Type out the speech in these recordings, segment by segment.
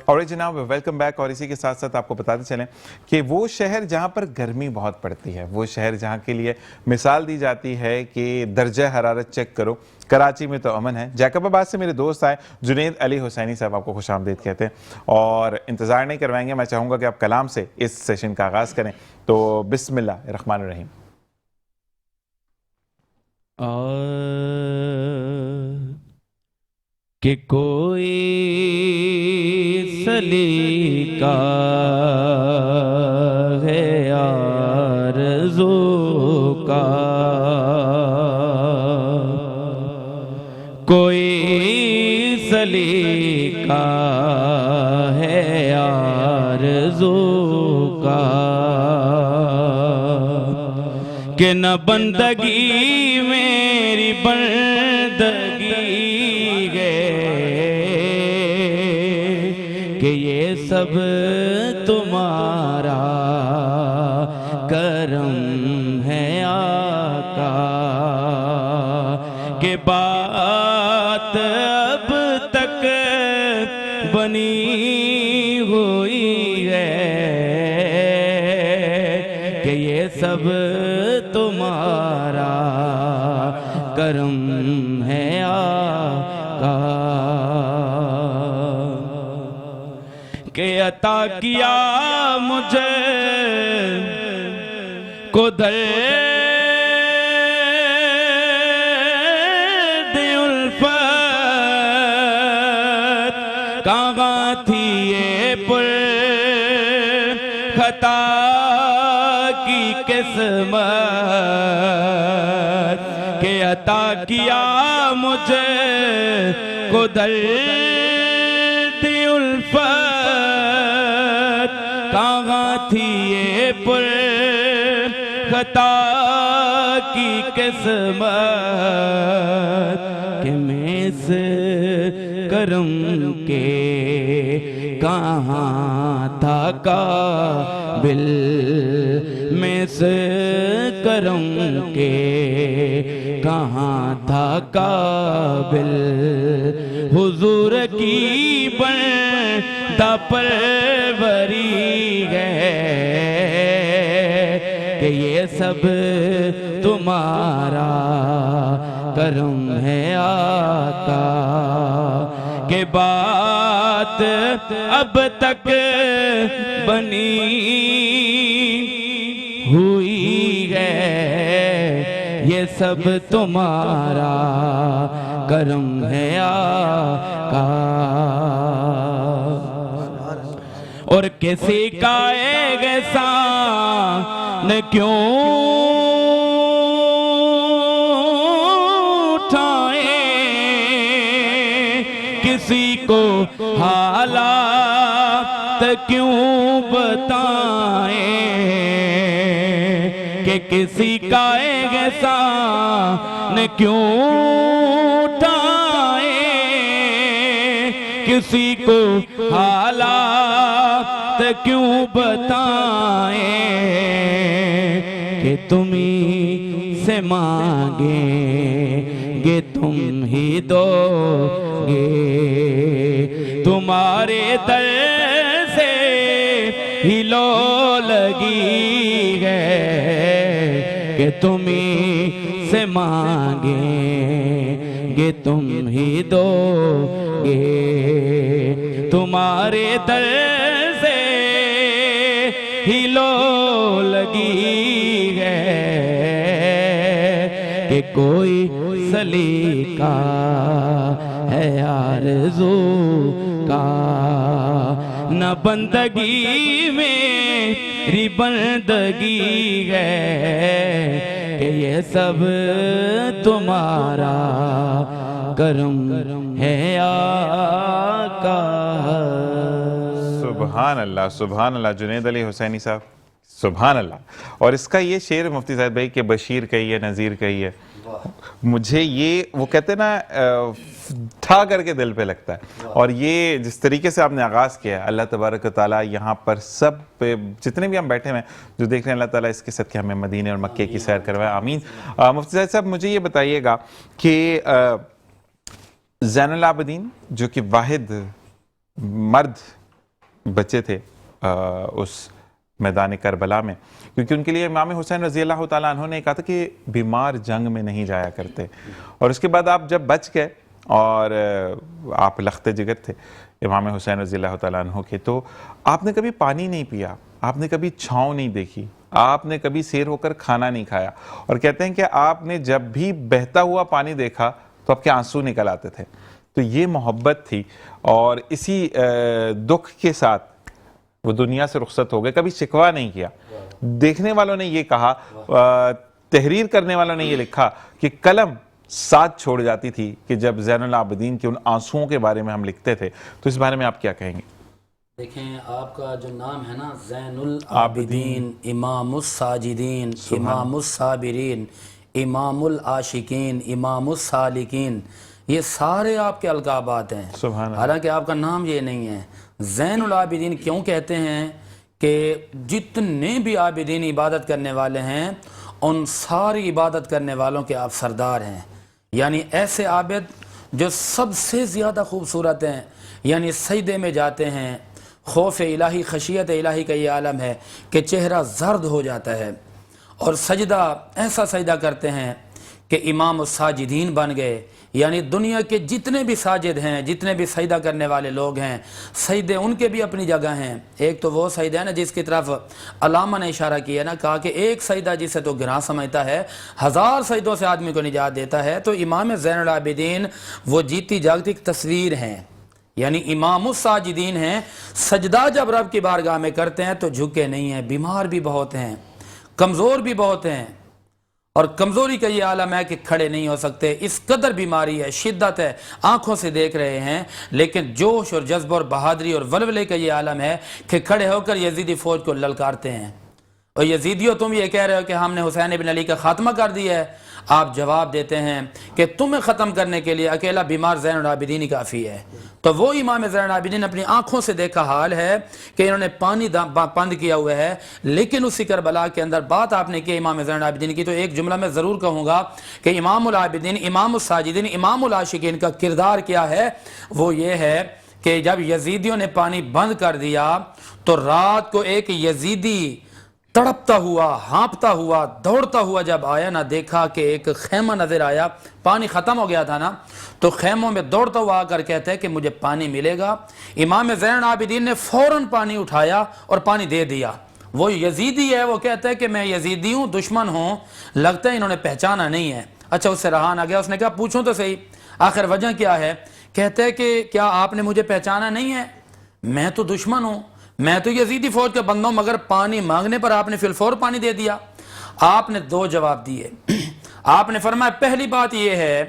اور جناب welcome back. اور اسی کے ساتھ ساتھ آپ کو بتاتے چلیں کہ وہ شہر جہاں پر گرمی بہت پڑتی ہے، وہ شہر جہاں کے لیے مثال دی جاتی ہے کہ درجہ حرارت چیک کرو، کراچی میں تو امن ہے. جیکب آباد سے میرے دوست آئے جنید علی حسینی صاحب، آپ کو خوش آمدید کہتے ہیں اور انتظار نہیں کروائیں گے. میں چاہوں گا کہ آپ کلام سے اس سیشن کا آغاز کریں. تو بسم اللہ الرحمن الرحیم. کہ کوئی سلیقہ ہے آرزو کا، کوئی سلیقہ ہے آرزو کا، کہ نہ بندگی میری بندگی کہ یہ سب تمہارا کرم ہے آقا، کہ بات اب تک بنی ہوئی ہے کہ یہ سب تمہارا کرم ہے آقا، کہ عطا کیا مجھے کو درد الفت، کہاں تھی یہ پر خطا کی قسمت، کہ عطا کیا مجھے کو درد الفت، کہاں تھی یہ پر خطا کی قسمت، کہ میں اس کرم کے کہاں تھا قابل، میں اس کرم کے کہاں تھا قابل، حضور کی بندہ پروری ہے کہ یہ سب تمہارا کرم ہے آقا، کہ بات اب تک بنی ہوئی ہے، یہ سب تمہارا کرم ہے آقا، اور کسی کا ایک احسان کیوں اٹھائیں، کسی کو حالات کیوں بتائیں، کہ کسی کا ایک احسان کیوں اٹھائیں، کسی کو حالات کیوں بتائیں، کہ تم ہی سے مانگیں گے تم ہی دو گے، تمہارے در سے ہی لو لگی ہے کہ تم ہی سے مانگیں گے تم ہی دو گے، تمہارے در سے ہی لو لگی ہے کہ کوئی سلیقہ ہے آرزو کا، نہ بندگی میری بندگی ہے کہ یہ سب تمہارا کرم ہے آقا. سبحان اللہ سبحان اللہ. جنید علی حسینی صاحب سبحان اللہ. اور اس کا یہ شعر مفتی زاہد بھائی کہ بشیر کہی ہے نذیر کہی ہے، مجھے یہ وہ کہتے ہیں نا ٹھا کر کے دل پہ لگتا ہے. اور یہ جس طریقے سے آپ نے آغاز کیا ہے، اللہ تبارک و تعالیٰ یہاں پر سب پہ جتنے بھی ہم بیٹھے ہیں جو دیکھ رہے ہیں، اللہ تعالیٰ اس کے صدقے ہمیں مدینے اور مکے کی سیر کروائے، آمین. مفتی زاہد صاحب مجھے یہ بتائیے گا کہ زین العابدین جو کہ واحد مرد بچے تھے اس میدان کربلا میں، کیونکہ ان کے لیے امام حسین رضی اللہ تعالیٰ عنہ نے کہا تھا کہ بیمار جنگ میں نہیں جایا کرتے، اور اس کے بعد آپ جب بچ گئے اور آپ لخت جگر تھے امام حسین رضی اللہ تعالیٰ عنہ کے، تو آپ نے کبھی پانی نہیں پیا، آپ نے کبھی چھاؤں نہیں دیکھی، آپ نے کبھی سیر ہو کر کھانا نہیں کھایا، اور کہتے ہیں کہ آپ نے جب بھی بہتا ہوا پانی دیکھا تو آپ کے آنسو نکل آتے تھے۔ تو یہ محبت تھی، اور اسی دکھ کے ساتھ وہ دنیا سے رخصت ہو گئے، کبھی شکوہ نہیں کیا۔ دیکھنے والوں نے یہ کہا، تحریر کرنے والوں نے یہ لکھا کہ قلم ساتھ چھوڑ جاتی تھی کہ جب زین العابدین کے ان آنسوؤں کے بارے میں ہم لکھتے تھے۔ تو اس بارے میں آپ کیا کہیں گے؟ دیکھیں، آپ کا جو نام ہے نا، زین العابدین، امام الساجدین، امام الصابرین، امام العاشقین، امام السالکین، یہ سارے آپ کے القابات ہیں، حالانکہ آپ کا نام یہ نہیں ہے۔ زین العابدین کیوں کہتے ہیں؟ کہ جتنے بھی عابدین عبادت کرنے والے ہیں ان ساری عبادت کرنے والوں کے آپ سردار ہیں، یعنی ایسے عابد جو سب سے زیادہ خوبصورت ہیں، یعنی سجدے میں جاتے ہیں، خوف الہی، خشیت الہی کا یہ عالم ہے کہ چہرہ زرد ہو جاتا ہے، اور سجدہ ایسا سجدہ کرتے ہیں کہ امام الساجدین بن گئے، یعنی دنیا کے جتنے بھی ساجد ہیں، جتنے بھی سجدہ کرنے والے لوگ ہیں، سجدے ان کے بھی اپنی جگہ ہیں۔ ایک تو وہ سجدہ ہے نا جس کی طرف علامہ نے اشارہ کیا نا، کہا کہ ایک سجدہ جسے تو گناہ سمجھتا ہے 1000 سجدوں سے آدمی کو نجات دیتا ہے۔ تو امام زین العابدین وہ جیتی جاگتی تصویر ہیں، یعنی امام الساجدین ہیں۔ سجدہ جب رب کی بارگاہ میں کرتے ہیں تو جھکے نہیں ہیں، بیمار بھی بہت ہیں، کمزور بھی بہت ہیں، اور کمزوری کا یہ عالم ہے کہ کھڑے نہیں ہو سکتے، اس قدر بیماری ہے، شدت ہے، آنکھوں سے دیکھ رہے ہیں، لیکن جوش اور جذب اور بہادری اور ولولے کا یہ عالم ہے کہ کھڑے ہو کر یزیدی فوج کو للکارتے ہیں۔ اور یزیدیوں، تم یہ کہہ رہے ہو کہ ہم نے حسین ابن علی کا خاتمہ کر دیا ہے۔ آپ جواب دیتے ہیں کہ تمہیں ختم کرنے کے لیے اکیلا بیمار زین العابدین ہی کافی ہے۔ تو وہ امام زین العابدین اپنی آنکھوں سے دیکھا حال ہے کہ انہوں نے پانی بند کیا ہوا ہے، لیکن اسی کربلا کے اندر بات آپ نے کی امام زین العابدین کی، تو ایک جملہ میں ضرور کہوں گا کہ امام العابدین، امام الساجدین، امام العاشقین کا کردار کیا ہے؟ وہ یہ ہے کہ جب یزیدیوں نے پانی بند کر دیا تو رات کو ایک یزیدی تڑپتا ہوا، ہانپتا ہوا، دوڑتا ہوا جب آیا نا، دیکھا کہ ایک خیمہ نظر آیا، پانی ختم ہو گیا تھا نا، تو خیموں میں دوڑتا ہوا آ کر کہتے ہیں کہ مجھے پانی ملے گا۔ امام زین العابدین نے فوراً پانی اٹھایا اور پانی دے دیا۔ وہ یزیدی ہے، وہ کہتا ہے کہ میں یزیدی ہوں، دشمن ہوں، لگتا ہے انہوں نے پہچانا نہیں ہے۔ اچھا، اس سے رہا نہ گیا، اس نے کہا پوچھوں تو صحیح آخر وجہ کیا ہے؟ کہتے ہیں کہ کیا آپ نے مجھے پہچانا نہیں ہے؟ میں تو دشمن ہوں، میں تو یزیدی فوج کا بندہ ہوں، مگر پانی مانگنے پر آپ نے فی الفور پانی دے دیا۔ آپ نے 2 جواب دیے۔ آپ نے فرمایا پہلی بات یہ ہے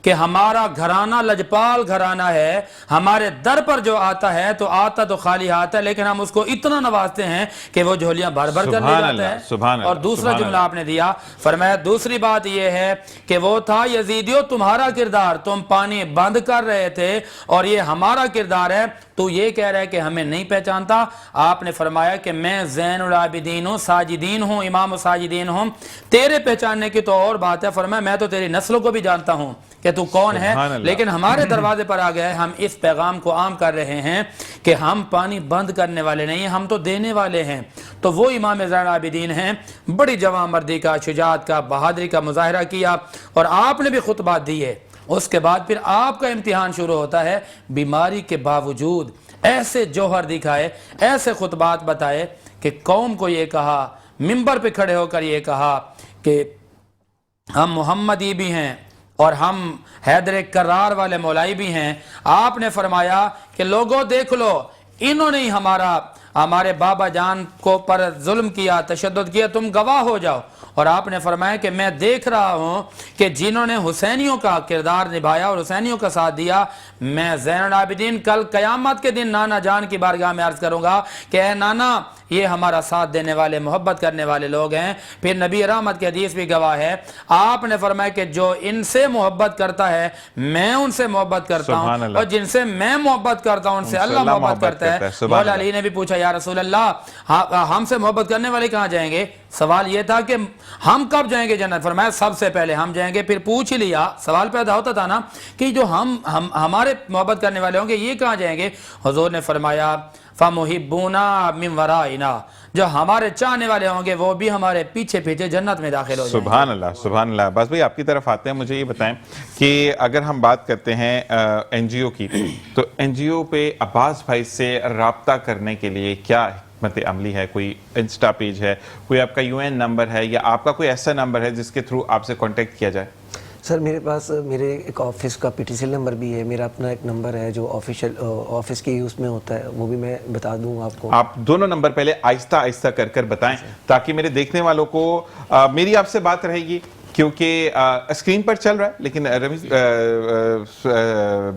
کہ ہمارا گھرانہ لجپال گھرانہ ہے، ہمارے در پر جو آتا ہے تو آتا تو خالی آتا ہے، لیکن ہم اس کو اتنا نوازتے ہیں کہ وہ جھولیاں بھر بھر کر لے جاتا ہے۔ اور دوسرا جملہ آپ نے دیا، فرمایا دوسری بات یہ ہے کہ وہ تھا یزیدیو تمہارا کردار، تم پانی بند کر رہے تھے، اور یہ ہمارا کردار ہے، تو یہ کہہ رہا ہے کہ ہمیں نہیں پہچانتا۔ آپ نے فرمایا کہ میں زین العابدین ہوں، ساجدین ہوں، امام الساجدین ہوں، تیرے پہچاننے کی تو اور بات ہے۔ فرمایا میں تو تیری نسلوں کو بھی جانتا ہوں کہ تو کون ہے، لیکن ہمارے دروازے پر آ گئے، ہم اس پیغام کو عام کر رہے ہیں کہ ہم پانی بند کرنے والے نہیں ہیں، ہم تو دینے والے ہیں۔ تو وہ امام زین العابدین ہیں، بڑی جوان مردی کا، شجاعت کا، بہادری کا مظاہرہ کیا، اور آپ نے بھی خطبات دیے۔ اس کے بعد پھر آپ کا امتحان شروع ہوتا ہے، بیماری کے باوجود ایسے جوہر دکھائے، ایسے خطبات بتائے کہ قوم کو یہ کہا، منبر پہ کھڑے ہو کر یہ کہا کہ ہم محمدی بھی ہیں اور ہم حیدر کرار والے مولائی بھی ہیں۔ آپ نے فرمایا کہ لوگوں دیکھ لو، انہوں نے ہی ہمارے بابا جان کو پر ظلم کیا، تشدد کیا، تم گواہ ہو جاؤ۔ اور آپ نے فرمایا کہ میں دیکھ رہا ہوں کہ جنہوں نے حسینیوں کا کردار نبھایا اور حسینیوں کا ساتھ دیا، میں زین العابدین کل قیامت کے دن نانا جان کی بارگاہ میں عرض کروں گا کہ اے نانا، یہ ہمارا ساتھ دینے والے، محبت کرنے والے لوگ ہیں۔ پھر نبی رحمت کی حدیث بھی گواہ ہے، آپ نے فرمایا کہ جو ان سے محبت کرتا ہے میں ان سے محبت کرتا ہوں، اور جن سے میں محبت کرتا ہوں ان سے اللہ محبت کرتا ہے۔ مولا علی نے بھی پوچھا یا رسول اللہ، ہم سے محبت کرنے والے کہاں جائیں گے؟ سوال یہ تھا کہ ہم کب جائیں گے جنت؟ فرمایا سب سے پہلے ہم جائیں گے۔ پھر پوچھ ہی لیا، سوال پیدا ہوتا تھا نا کہ جو ہمارے محبت کرنے والے ہوں گے یہ کہاں جائیں گے؟ حضور نے فرمایا فمحبونا من ورائنا، جو ہمارے چاہنے والے ہوں گے وہ بھی ہمارے پیچھے پیچھے جنت میں داخل ہو جائیں گے۔ سبحان اللہ سبحان اللہ۔ عباس بھائی آپ کی طرف آتے ہیں، مجھے یہ بتائیں کہ اگر ہم بات کرتے ہیں این جی او کی، تو این جی او پہ عباس بھائی سے رابطہ کرنے کے لیے کیا حکمت عملی ہے؟ کوئی انسٹا پیج ہے، کوئی آپ کا یو این نمبر ہے، یا آپ کا کوئی ایسا نمبر ہے جس کے تھرو آپ سے کانٹیکٹ کیا جائے؟ سر میرے پاس میرے ایک آفس کا P T C L number بھی ہے، میرا اپنا ایک نمبر ہے جو آفیشیل آفس کے یوز میں ہوتا ہے، وہ بھی میں بتا دوں آپ کو۔ آپ دونوں نمبر پہلے آہستہ آہستہ کر بتائیں تاکہ میرے دیکھنے والوں کو میری آپ سے بات رہے گی، کیونکہ اسکرین پر چل رہا ہے، لیکن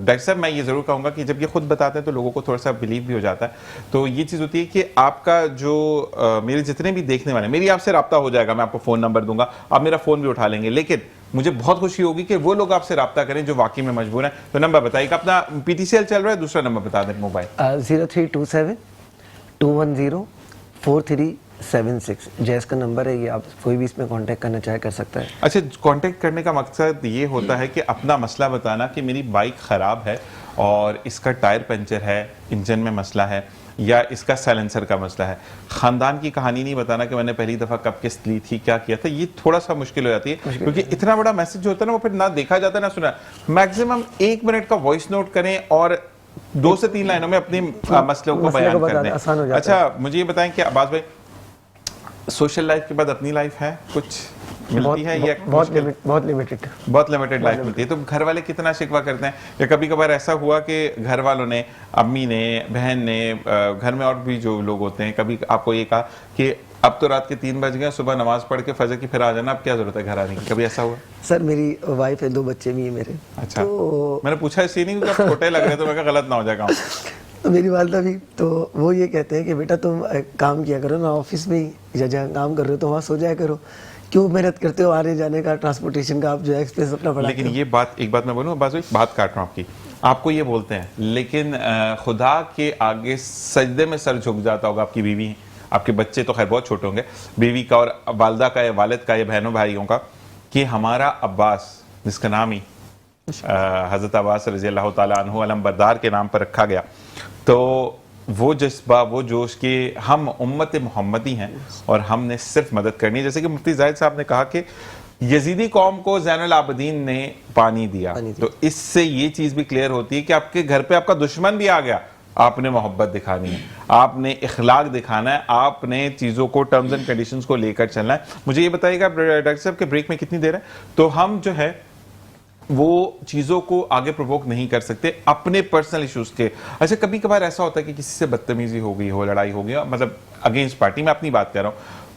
ڈاکٹر صاحب میں یہ ضرور کہوں گا کہ جب یہ خود بتاتے ہیں تو لوگوں کو تھوڑا سا بلیو بھی ہو جاتا ہے۔ تو یہ چیز ہوتی ہے کہ آپ کا جو میرے جتنے بھی دیکھنے والے ہیں، میری آپ سے رابطہ ہو جائے گا، میں آپ کو فون نمبر دوں گا، آپ میرا فون بھی اٹھا لیں گے، لیکن مجھے بہت خوشی ہوگی کہ وہ لوگ آپ سے رابطہ کریں جو واقعی میں مجبور ہیں۔ تو نمبر بتائیے گا، اپنا پی ٹی سی ایل چل رہا ہے، دوسرا نمبر بتا دیں موبائل۔ 0327-210-4376 جیس کا نمبر ہے، یہ آپ کوئی بھی اس میں کانٹیکٹ کرنا چاہے کر سکتا ہے۔ اچھا، کانٹیکٹ کرنے کا مقصد یہ ہوتا ہے کہ اپنا مسئلہ بتانا کہ میری بائک خراب ہے اور اس کا ٹائر پنچر ہے، انجن میں مسئلہ ہے، یا اس کا سائلنسر کا مسئلہ ہے۔ خاندان کی کہانی نہیں بتانا کہ میں نے پہلی دفعہ کب قسط لی تھی، کیا کیا تھا، یہ تھوڑا سا مشکل ہو جاتی ہے، کیونکہ اتنا بڑا میسج جو ہوتا ہے نا وہ پھر نہ دیکھا جاتا ہے نہ سنا۔ میکسیمم 1 منٹ کا وائس نوٹ کریں اور 2 سے 3 لائنوں میں اپنے مسئلوں کو بیان کر دیں۔ اچھا مجھے یہ بتائیں کہ عباس بھائی، سوشل لائف کے بعد اپنی لائف ہے کچھ ملتی ہے یا بہت لمیٹڈ لائف ملتی ہے؟ تو گھر والے کتنا شکوہ کرتے ہیں، یا کبھی کبھار ایسا ہوا کہ گھر والوں نے، امی نے، بہن نے، گھر میں اور بھی جو لوگ ہوتے ہیں، کبھی آپ کو یہ کہا کہ اب تو رات کے 3 بج گئے، صبح نماز پڑھ کے فجر کی پھر آ جانا، اب کیا ضرورت ہے گھر آنے کی؟ کبھی ایسا ہوا؟ سر میری وائف ہے، 2 بچے بھی ہیں میرے۔ اچھا، میں نے پوچھا اس لیے نہیں کیونکہ آپ چھوٹے لگ رہے تو میں کہا غلط نہ ہو جائے گا۔ میری والدہ بھی، تو وہ یہ کہتے ہیں کہ بیٹا تم کام کیا کرو نا آفس میں ہی، یا جہاں کام کر رہے ہو تو وہاں سو جایا کرو، کیوں محنت کرتے ہو آنے جانے کا، ٹرانسپورٹیشن کا، آپ جو ایکسپینس اپنا بڑھاتے ہو۔ لیکن یہ بات، ایک بات میں بولوں عباس بھائی، بات کاٹ رہا ہوں آپ کی، آپ کو یہ بولتے ہیں، لیکن خدا کے آگے سجدے میں سر جھک جاتا ہوگا آپ کی بیوی ہیں، آپ کے بچے تو خیر بہت چھوٹے ہوں گے، بیوی کا اور والدہ کا یا والد کا یا بہنوں بھائیوں کا، کہ ہمارا عباس، جس کا نام ہی حضرت عباس رضی اللہ تعالیٰ عنہ علم بردار کے نام پر رکھا گیا، تو وہ جذبہ، وہ جوش کہ ہم امت محمدی ہیں اور ہم نے صرف مدد کرنی ہے، جیسے کہ مفتی زاہد صاحب نے کہا کہ یزیدی قوم کو زین العابدین نے پانی دیا، تو اس سے یہ چیز بھی کلیئر ہوتی ہے کہ آپ کے گھر پہ آپ کا دشمن بھی آ گیا، آپ نے محبت دکھانی ہے، آپ نے اخلاق دکھانا ہے، آپ نے چیزوں کو، ٹرمز اینڈ کنڈیشنز کو لے کر چلنا ہے۔ مجھے یہ بتائیے گا ڈاکٹر صاحب کہ بریک میں کتنی دیر ہے، تو ہم جو ہے وہ چیزوں کو آگے پرووک نہیں کر سکتے اپنے پرسنل ایشوز کے۔ اچھا کبھی کبھار ایسا ہوتا ہے کہ کسی سے بدتمیزی ہو گئی ہو، لڑائی ہو گئی ہو، مطلب اگینسٹ پارٹی، میں اپنی بات کر رہا ہوں،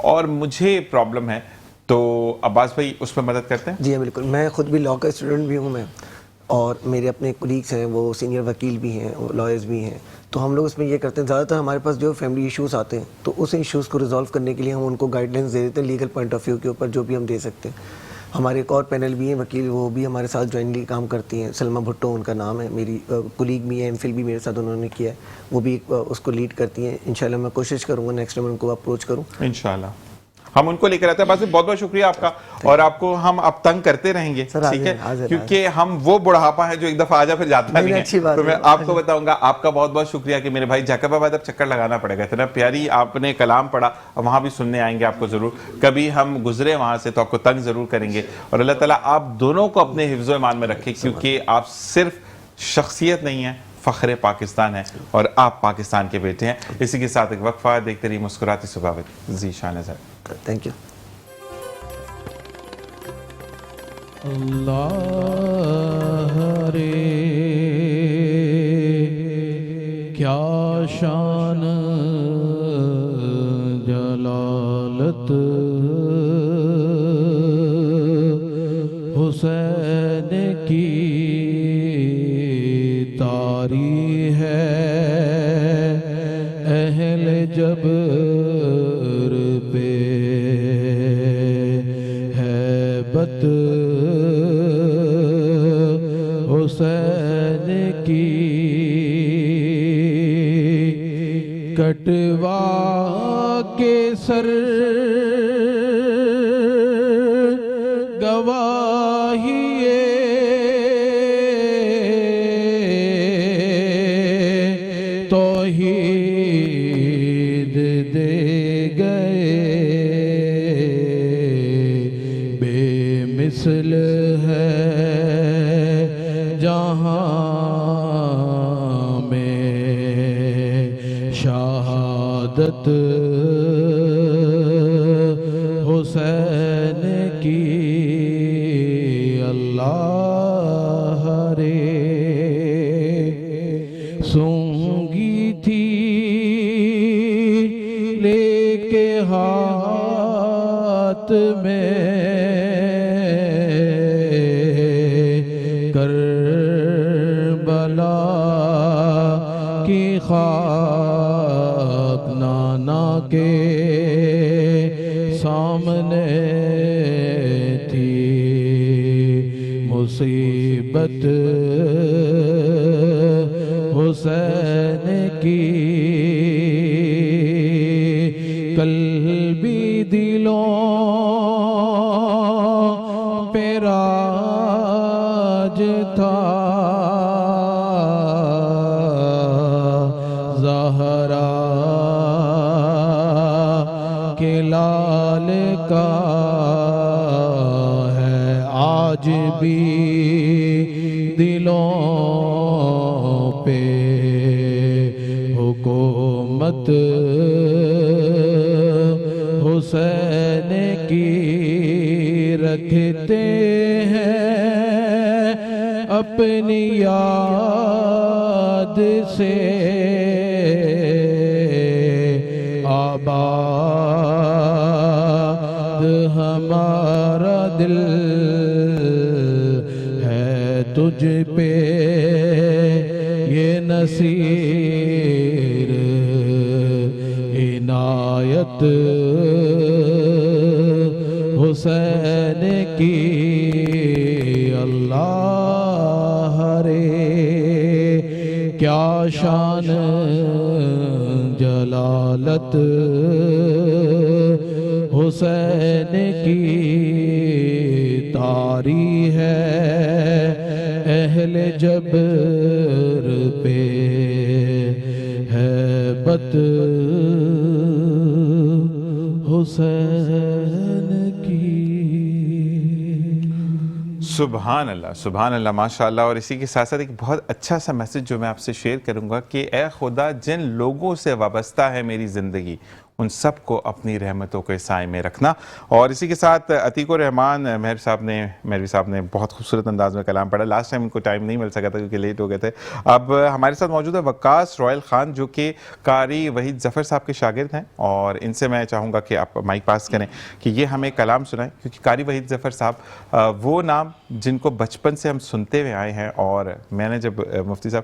اور مجھے پرابلم ہے، تو عباس بھائی اس میں مدد کرتے ہیں؟ جی ہاں بالکل، میں خود بھی لاء کا اسٹوڈنٹ بھی ہوں میں، اور میرے اپنے کولیگس ہیں وہ سینئر وکیل بھی ہیں، وہ لائرز بھی ہیں، تو ہم لوگ اس میں یہ کرتے ہیں، زیادہ تر ہمارے پاس جو فیملی ایشوز آتے ہیں تو اس ایشوز کو ریزالو کرنے کے لیے ہم ان کو گائیڈ لائنس دے دیتے ہیں، لیگل پوائنٹ آف ویو کے اوپر جو بھی ہم دے سکتے ہیں۔ ہمارے ایک اور پینل بھی ہیں وکیل، وہ بھی ہمارے ساتھ جوائنٹلی کام کرتی ہیں، سلمہ بھٹو ان کا نام ہے، میری کولیگ بھی ہیں، ایم فل بھی میرے ساتھ انہوں نے کیا ہے، وہ بھی اس کو لیڈ کرتی ہیں۔ انشاءاللہ میں کوشش کروں گا نیکسٹ ٹائم ان کو اپروچ کروں، انشاءاللہ ہم ان کو لے کر آتے ہیں۔ بس بہت بہت شکریہ آپ کا، اور آپ کو ہم اب تنگ کرتے رہیں گے، ٹھیک ہے، کیونکہ ہم وہ بڑھاپا ہے جو ایک دفعہ آجا پھر جاتا نہیں ہے، تو میں آپ کو بتاؤں گا۔ آپ کا بہت بہت شکریہ کہ میرے بھائی جیکب آباد اب چکر لگانا پڑے گا، اتنا پیاری آپ نے کلام پڑھا، وہاں بھی سننے آئیں گے آپ کو ضرور، کبھی ہم گزرے وہاں سے تو آپ کو تنگ ضرور کریں گے، اور اللہ تعالیٰ آپ دونوں کو اپنے حفظ و ایمان میں رکھے، کیونکہ آپ صرف شخصیت نہیں ہیں، فخر پاکستان ہے، اور آپ پاکستان کے بیٹے ہیں۔ اسی کے ساتھ ایک وقفہ، دیکھتے رہیے مسکراتی صبح زی شان نظر۔ Thank you. اللہ رے کیا شان جلالت حسین کی تاری ہے، اہل جبر پہ ہیبت حسین کی، کٹوا کے سر گواہی تو توحید دے گئے بے مثل ہے جہاں میں شہادت حسین کی اللہ رے سونگی تھی لے کے ہاتھ میں کربلا کی خاک نانا کے سامنے تھی مصیبت حسین کی کل بھی دلوں پہ راج تھا زہرا کے لال کا ہے آج بھی دلوں پہ حکومت حسین کی رکھتے ہیں اپنی یاد سے آباد ہمارا دل ہے تجھ پہ یہ نصیر عنایت حسین کی اللہ رے کیا شان جلالت حسین کی طاری ہے اہل جبر پہ ہیبت حسین کی سبحان اللہ ماشاء اللہ. اور اسی کے ساتھ ساتھ ایک بہت اچھا سا میسج جو میں آپ سے شیئر کروں گا کہ اے خدا جن لوگوں سے وابستہ ہے میری زندگی ان سب کو اپنی رحمتوں کے سائے میں رکھنا. اور اسی کے ساتھ عتیق الرحمان مہروی صاحب نے بہت خوبصورت انداز میں کلام پڑھا. لاسٹ ٹائم ان کو ٹائم نہیں مل سکا تھا کیونکہ لیٹ ہو گئے تھے. اب ہمارے ساتھ موجود ہے وقاص رویل خان جو کہ قاری وحید ظفر صاحب کے شاگرد ہیں, اور ان سے میں چاہوں گا کہ آپ مائک پاس کریں کہ یہ ہمیں کلام سنائیں, کیونکہ قاری وحید ظفر صاحب وہ نام جن کو بچپن سے ہم سنتے ہوئے آئے ہیں. اور میں نے جب مفتی صاحب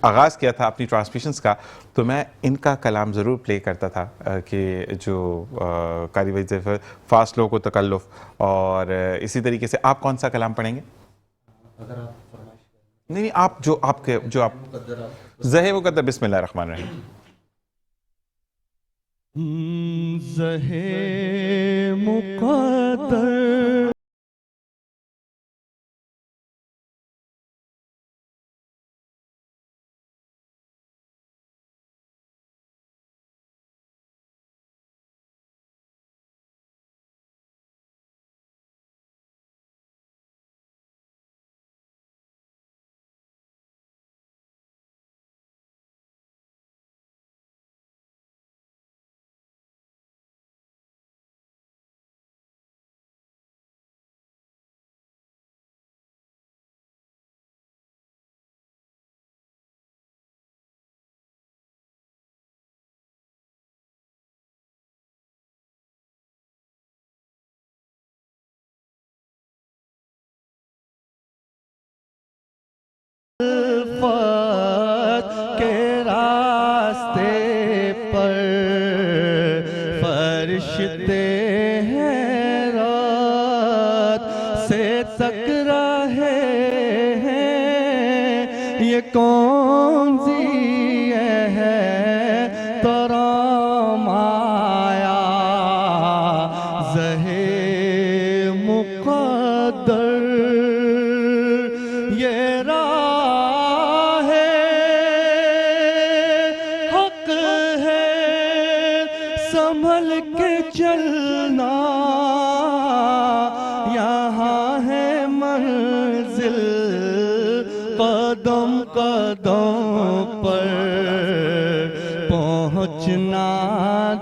آغاز کیا تھا اپنی ٹرانسمیشنز کا تو میں ان کا کلام ضرور پلے کرتا تھا کہ جو قاری وحید ظفر فاصلوں کو تکلف. اور اسی طریقے سے آپ کون سا کلام پڑھیں گے؟ نہیں آپ جو آپ زہ مقدر. بسم اللہ الرحمن الرحیم. زہ مقدر کے راستے پر فرشتے ہیں رات سے تک رہے ہیں یہ کون سی ہے ترام آیا زہ مقدر یہ راہ قدم قدم پر پہنچنا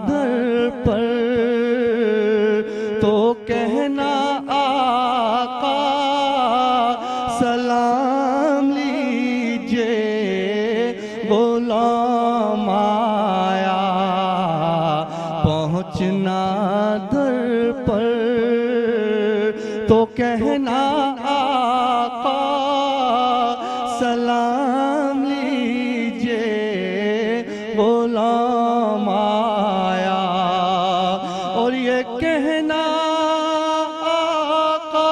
در پر تو کہنا آقا سلام لیجئے غلام آیا پہنچنا در پر تو کہنا آقا سلام لیجئے غلام آیا اور یہ کہنا آقا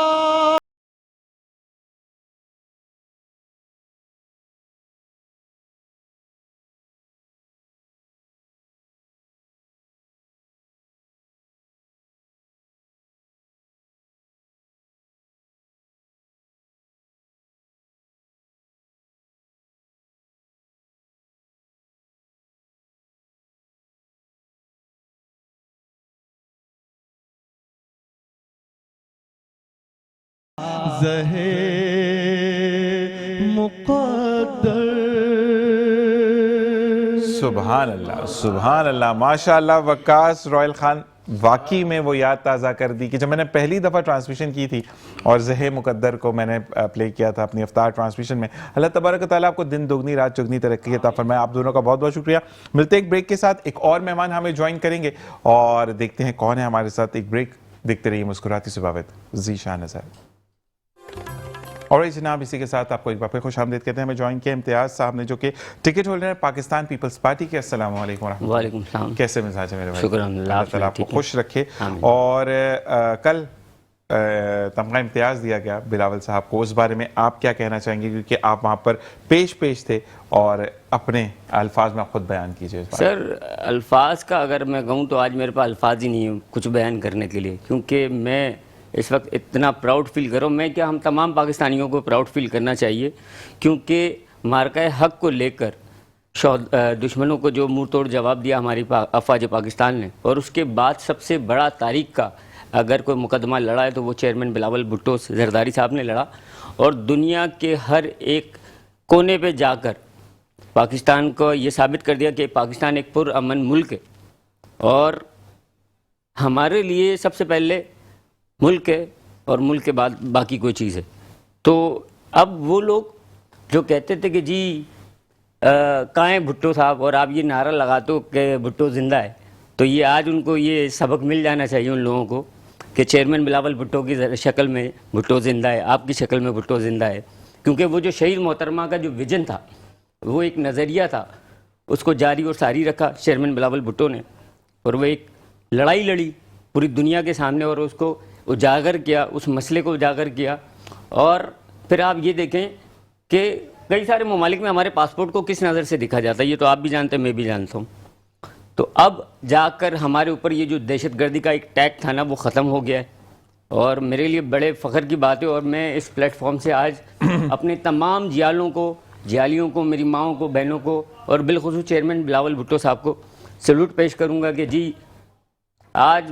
زہے مقدر سبحان اللہ سبحان اللہ ماشاء اللہ وقاص رویل خان واقعی میں وہ یاد تازہ کر دی کہ جب میں نے پہلی دفعہ ٹرانسمیشن کی تھی اور زہے مقدر کو میں نے پلے کیا تھا اپنی افطار ٹرانسمیشن میں. اللہ تبارک و تعالیٰ آپ کو دن دگنی رات چگنی ترقی عطا فرمائے. آپ دونوں کا بہت بہت شکریہ. ملتے ہیں ایک بریک کے ساتھ. ایک اور مہمان ہمیں جوائن کریں گے اور دیکھتے ہیں کون ہے ہمارے ساتھ. ایک بریک. دیکھتے رہیے مسکراتی صباوت. ذیشان نظر. اور جناب اسی کے ساتھ آپ کو ایک بار پھر خوش آمدید کہتے ہیں. ہمیں جوائن کیا امتیاز صاحب نے جو کہ ٹکٹ ہولڈر ہے پاکستان پیپلز پارٹی کے. السلام علیکم ورحمۃ. وعلیکم السلام. کیسے مزاج ہے میرے بھائی؟ شکر الحمدللہ. اللہ تعالیٰ آپ کو خوش رکھے. اور کل تمغہ امتیاز دیا گیا بلاول صاحب کو, اس بارے میں آپ کیا کہنا چاہیں گے کیونکہ آپ وہاں پر پیش تھے اور اپنے الفاظ میں خود بیان کیجئے. سر الفاظ کا اگر میں کہوں تو آج میرے پاس الفاظ ہی نہیں ہیں کچھ بیان کرنے کے لیے, کیونکہ میں اس وقت اتنا پراؤڈ فیل کر رہا ہوں. میں کیا ہم تمام پاکستانیوں کو پراؤڈ فیل کرنا چاہیے, کیونکہ مارکہ حق کو لے کر دشمنوں کو جو منہ توڑ جواب دیا ہماری افواج پاکستان نے, اور اس کے بعد سب سے بڑا تاریخ کا اگر کوئی مقدمہ لڑا ہے تو وہ چیئرمین بلاول بھٹو زرداری صاحب نے لڑا, اور دنیا کے ہر ایک کونے پہ جا کر پاکستان کو یہ ثابت کر دیا کہ پاکستان ایک پرامن ملک ہے, اور ہمارے لیے سب سے پہلے ملک ہے اور ملک کے بعد باقی کوئی چیز ہے. تو اب وہ لوگ جو کہتے تھے کہ جی کہاں ہے بھٹو صاحب, اور آپ یہ نعرہ لگاتے ہو کہ بھٹو زندہ ہے, تو یہ آج ان کو یہ سبق مل جانا چاہیے ان لوگوں کو کہ چیئرمین بلاول بھٹو کی شکل میں بھٹو زندہ ہے, آپ کی شکل میں بھٹو زندہ ہے. کیونکہ وہ جو شہید محترمہ کا جو ویژن تھا, وہ ایک نظریہ تھا, اس کو جاری اور ساری رکھا چیئرمین بلاول بھٹو نے, اور وہ ایک لڑائی لڑی پوری دنیا کے سامنے اور اس کو اجاگر کیا, اس مسئلے کو اجاگر کیا. اور پھر آپ یہ دیکھیں کہ کئی سارے ممالک میں ہمارے پاسپورٹ کو کس نظر سے دکھا جاتا ہے, یہ تو آپ بھی جانتے ہیں میں بھی جانتا ہوں. تو اب جا کر ہمارے اوپر یہ جو دہشت گردی کا ایک ٹیگ تھا نا وہ ختم ہو گیا ہے, اور میرے لیے بڑے فخر کی بات ہے. اور میں اس پلیٹ فارم سے آج اپنے تمام جیالیوں کو, میری ماؤں کو, بہنوں کو, اور بالخصوص چیئرمین بلاول بھٹو صاحب کو سلوٹ پیش کروں گا کہ جی آج